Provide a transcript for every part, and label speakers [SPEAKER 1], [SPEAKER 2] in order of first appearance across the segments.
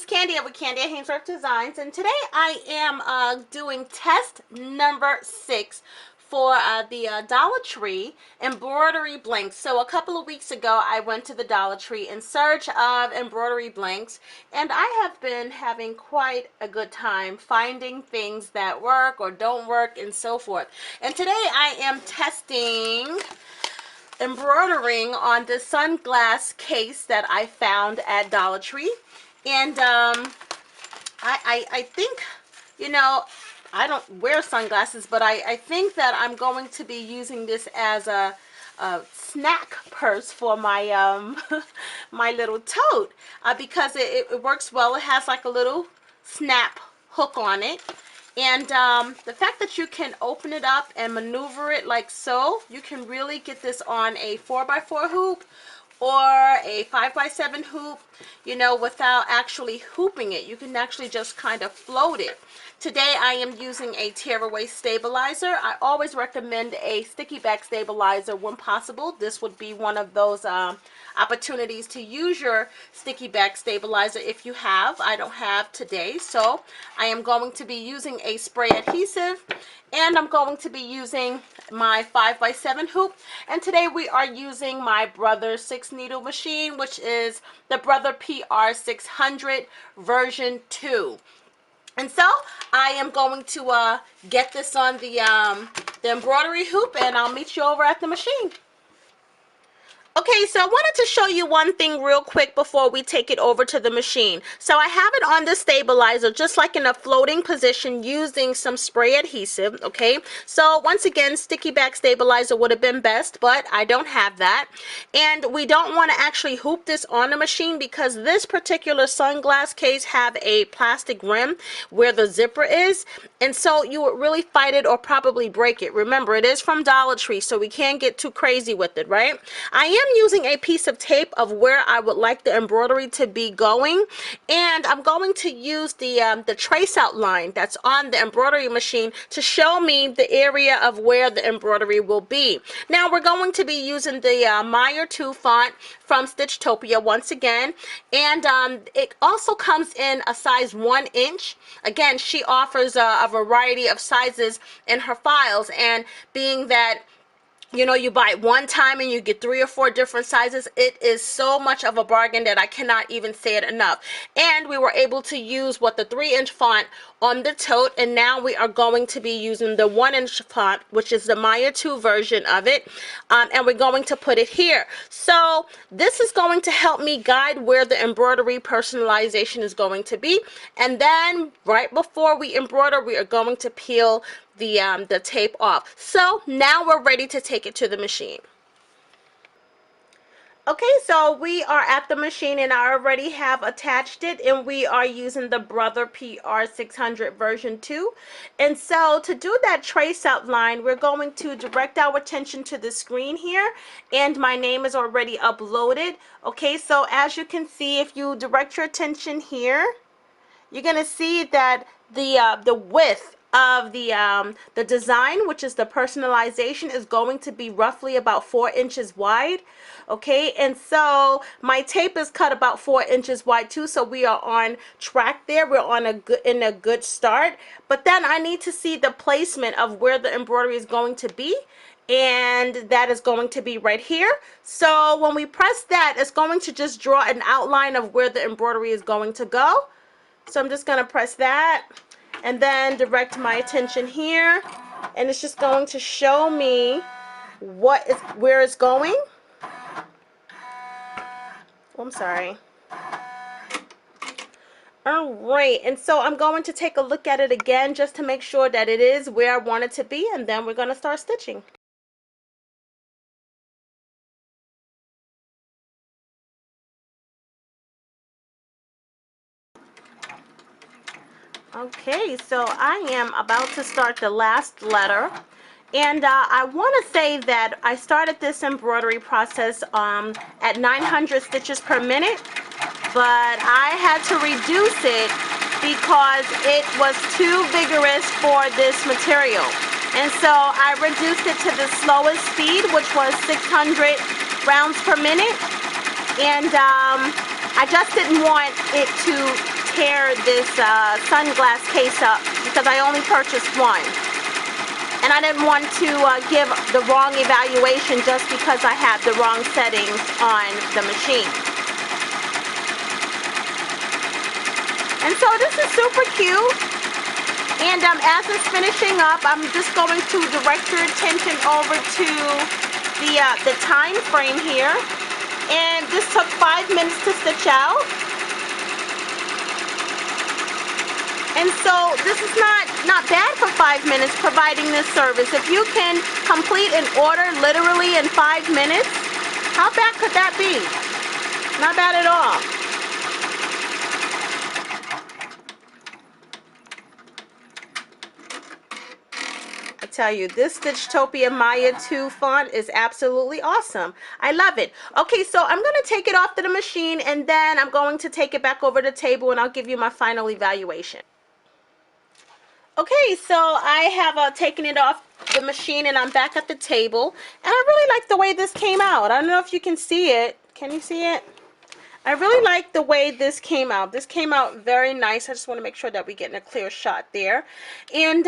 [SPEAKER 1] Kandia with Kandia Haynesworth Designs, and today I am doing test number 6 for the Dollar Tree embroidery blanks. So a couple of weeks ago I went to the Dollar Tree in search of embroidery blanks, and I have been having quite a good time finding things that work or don't work and so forth. And today I am testing embroidering on this sunglass case that I found at Dollar Tree. And I think, you know, I don't wear sunglasses, but I think that I'm going to be using this as a snack purse for my my little tote, because it works well. It has like a little snap hook on it. And the fact that you can open it up and maneuver it like so, you can really get this on a 4x4 hoop or a 5x7 hoop, you know, without actually hooping it. You can actually just kind of float it. Today I am using a tearaway stabilizer. I always recommend a sticky back stabilizer when possible. This would be one of those opportunities to use your sticky back stabilizer if you have. I don't have today, so I am going to be using a spray adhesive, and I'm going to be using my 5x7 hoop. And today we are using my Brother 6 needle machine, which is the Brother PR 600 version 2. And so I am going to get this on the embroidery hoop, and I'll meet you over at the machine. Okay, so I wanted to show you one thing real quick before we take it over to the machine. So I have it on the stabilizer, just like in a floating position, using some spray adhesive, okay? So once again, sticky back stabilizer would have been best, but I don't have that. And we don't want to actually hoop this on the machine because this particular sunglass case have a plastic rim where the zipper is. And so you would really fight it or probably break it. Remember, it is from Dollar Tree, so we can't get too crazy with it, right? I am using a piece of tape of where I would like the embroidery to be going, and I'm going to use the trace out line that's on the embroidery machine to show me the area of where the embroidery will be. Now we're going to be using the Mayah 2 font from Stitchtopia once again, and it also comes in a size 1 inch. Again, she offers a variety of sizes in her files, and being that, you know, you buy it one time and you get 3 or 4 different sizes, it is so much of a bargain that I cannot even say it enough. And we were able to use the 3-inch font on the tote, and now we are going to be using the 1-inch font, which is the Mayah 2 version of it, and we're going to put it here. So this is going to help me guide where the embroidery personalization is going to be. And then right before we embroider, we are going to peel the tape off. So now we're ready to take it to the machine. Okay, so we are at the machine, and I already have attached it, and we are using the Brother PR 600 version 2. And so to do that trace out line, we're going to direct our attention to the screen here, and my name is already uploaded. Okay, so as you can see, if you direct your attention here, you're going to see that the width of the design, which is the personalization, is going to be roughly about 4 inches wide. Okay, and so my tape is cut about 4 inches wide too, so we are on track there. We're on a good start. But then I need to see the placement of where the embroidery is going to be, and that is going to be right here. So when we press that, it's going to just draw an outline of where the embroidery is going to go. So I'm just going to press that and then direct my attention here, and it's just going to show me where it's going. Oh, I'm sorry. All right, and so I'm going to take a look at it again just to make sure that it is where I want it to be, and then we're going to start stitching. Okay, so I am about to start the last letter, and I want to say that I started this embroidery process at 900 stitches per minute, but I had to reduce it because it was too vigorous for this material. And so I reduced it to the slowest speed, which was 600 rounds per minute, and I just didn't want it to tear this sunglass case up because I only purchased one. And I didn't want to give the wrong evaluation just because I had the wrong settings on the machine. And so this is super cute. And as it's finishing up, I'm just going to direct your attention over to the time frame here. And this took 5 minutes to stitch out. And so this is not bad for 5 minutes providing this service. If you can complete an order literally in 5 minutes, how bad could that be? Not bad at all. I tell you, this Stitchtopia Mayah 2 font is absolutely awesome. I love it. Okay, so I'm going to take it off to the machine, and then I'm going to take it back over to the table, and I'll give you my final evaluation. Okay, so I have taken it off the machine, and I'm back at the table, and I really like the way this came out. I don't know if you can see it. Can you see it? I really like the way this came out. This came out very nice. I just want to make sure that we're getting a clear shot there. And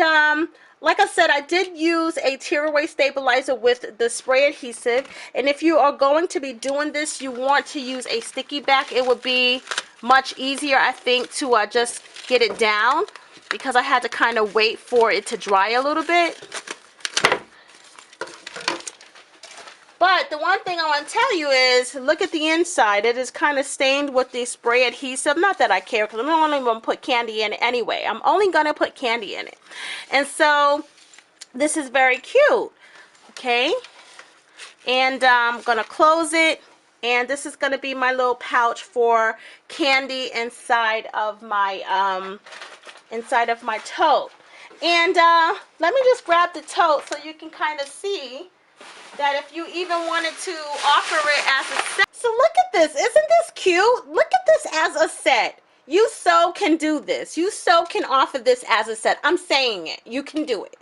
[SPEAKER 1] like I said, I did use a tear-away stabilizer with the spray adhesive. And if you are going to be doing this, you want to use a sticky back. It would be much easier, I think, to just get it down, because I had to kind of wait for it to dry a little bit. But the one thing I want to tell you is, look at the inside. It is kind of stained with the spray adhesive. Not that I care, because I'm only going to put candy in it anyway. I'm only going to put candy in it. And so this is very cute. Okay. And I'm going to close it. And this is going to be my little pouch for candy inside of my tote. And let me just grab the tote so you can kind of see that if you even wanted to offer it as a set. So look at this. Isn't this cute? Look at this as a set. You so can do this. You so can offer this as a set. I'm saying it. You can do it.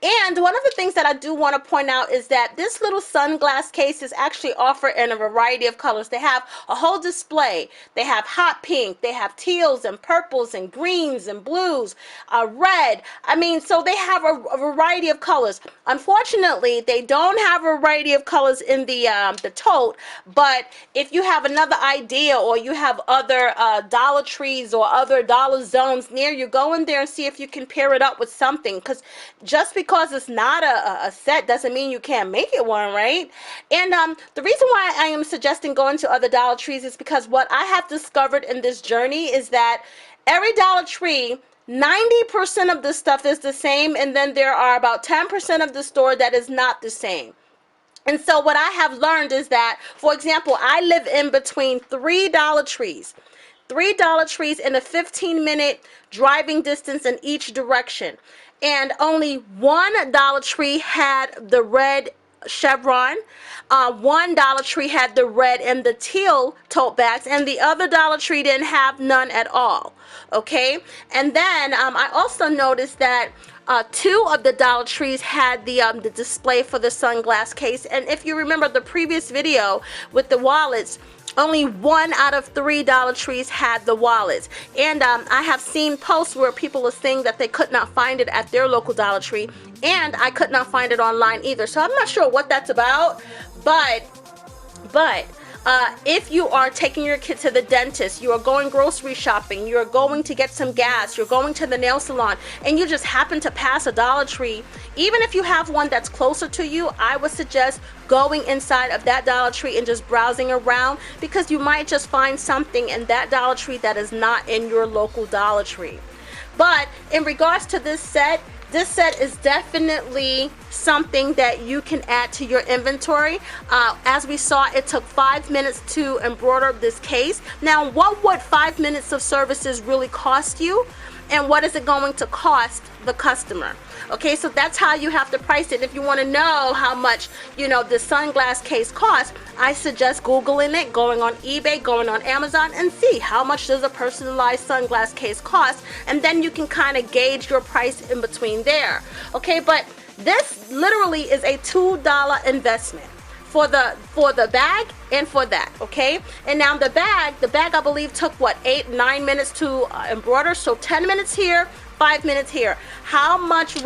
[SPEAKER 1] And one of the things that I do want to point out is that this little sunglass case is actually offered in a variety of colors. They have a whole display. They have hot pink. They have teals and purples and greens and blues, red. I mean, so they have a variety of colors. Unfortunately, they don't have a variety of colors in the tote, but if you have another idea, or you have other Dollar Trees or other dollar zones near you, go in there and see if you can pair it up with something, because just because it's not a set doesn't mean you can't make it one, right? And the reason why I am suggesting going to other Dollar Trees is because what I have discovered in this journey is that every Dollar Tree, 90% of the stuff is the same, and then there are about 10% of the store that is not the same. And so what I have learned is that, for example, I live in between 3 Dollar Trees. 3 Dollar Trees in a 15-minute driving distance in each direction. And only 1 Dollar Tree had the red chevron. 1 Dollar Tree had the red and the teal tote bags, and the other Dollar Tree didn't have none at all. Okay, and then I also noticed that 2 of the Dollar Trees had the display for the sunglass case. And if you remember the previous video with the wallets, only 1 out of 3 Dollar Trees had the wallets. And I have seen posts where people are saying that they could not find it at their local Dollar Tree, and I could not find it online either. So I'm not sure what that's about, but if you are taking your kid to the dentist, you are going grocery shopping, you're going to get some gas, you're going to the nail salon, and you just happen to pass a Dollar Tree, even if you have one that's closer to you, I would suggest going inside of that Dollar Tree and just browsing around, because you might just find something in that Dollar Tree that is not in your local Dollar Tree. But in regards to this set is definitely something that you can add to your inventory. As we saw, it took 5 minutes to embroider this case. Now, what would 5 minutes of services really cost you? And what is it going to cost the customer? Okay, so that's how you have to price it. If you want to know how much, the sunglass case costs, I suggest Googling it, going on eBay, going on Amazon, and see how much does a personalized sunglass case cost, and then you can kind of gauge your price in between there. Okay, but this literally is a $2 investment. for the bag and for that, okay? And now the bag I believe took what, 8-9 minutes to embroider, so 10 minutes here, 5 minutes here. How much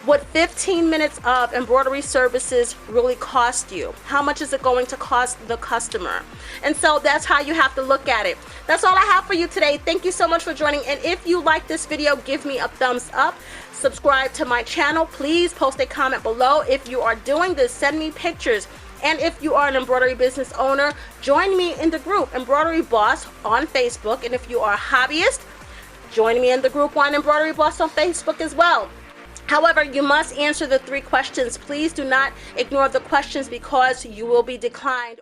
[SPEAKER 1] would 15 minutes of embroidery services really cost you? How much is it going to cost the customer? And so that's how you have to look at it. That's all I have for you today. Thank you so much for joining. And if you like this video, give me a thumbs up. Subscribe to my channel. Please post a comment below. If you are doing this, send me pictures. And if you are an embroidery business owner, join me in the group Embroidery Boss on Facebook. And if you are a hobbyist, join me in the group on Embroidery Boss on Facebook as well. However, you must answer the 3 questions. Please do not ignore the questions because you will be declined.